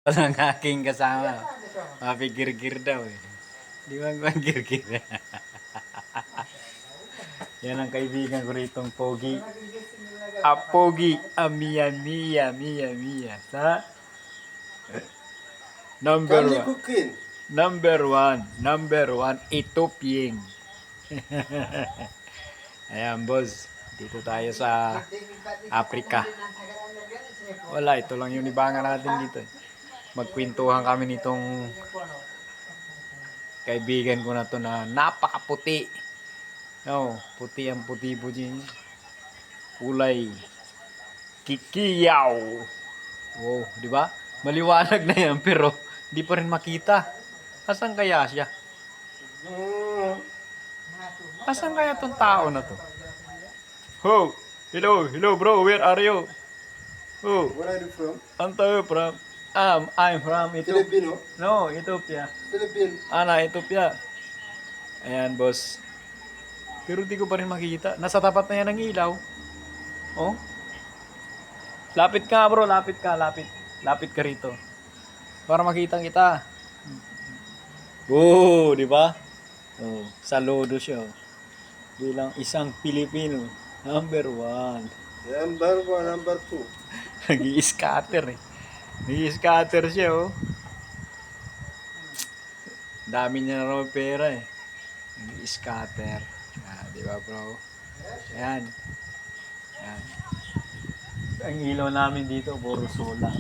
Walang aking kasama. Mapigir-gir daw eh. Di ba magpagir-gir? Yan ang kaibigan ko ritong Pogi. Pogi. Mia, Mia, Mia, Mia. Sa number Family one. cooking. Number one, Ethiopian. Ayan, boss. Dito tayo sa Africa. Wala, ito lang yung libangan natin dito. Magkwentuhan kami nitong kaibigan ko na to na napakaputi. No, puti ang puti po dyan. Kulay kikiyaw. Wow, di ba? Maliwanag na yan pero di pa rin makita. Asan kaya siya? Asan kaya tong tao na to? Oh, hello bro, where are you? Oh, Where are you from? Antayo from? I'm from Ethiopia. Filipino. No, Ethiopia. Philippine. Ethiopia. Ayan, boss. Pero di ko pa rin makita. Nasa tapat na yan ng ilaw. Oh. Lapit ka, bro. Lapit ka. Lapit ka rito. Para makita kita. Oh, di ba? Oh, saludo siya. Oh. Bilang isang Pilipino. Number one. Number one, number two. Nag-i-scatter eh. Nag-i-scatter siya, oh. Dami niya na raw pera eh. Nag-i-scatter. Di ba, bro? Ayan. Ayan. Ang ilaw namin dito, puro solar.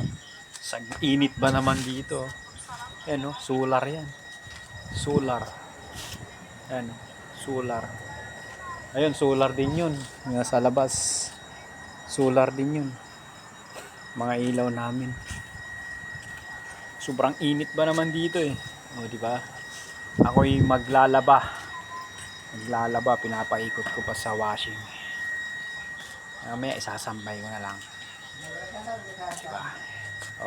Sa init ba naman dito? Ayan, oh. Solar yan. Solar. Ayan, oh. Solar. Ayun, solar din yun. Nasa labas. Solar din yun. Mga ilaw namin. Sobrang init ba naman dito eh. O, di ba? Ako'y maglalaba, pinapaikot ko pa sa washing. Mamaya isasambay ko na lang. Diba?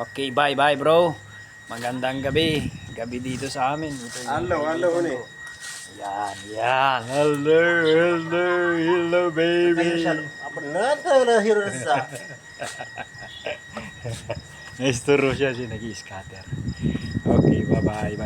Okay, bye bro. Magandang gabi. Gabi dito sa amin. Hello ni. Yan. Hello baby. Nice to know siya nag-i-scatter. Okay, bye.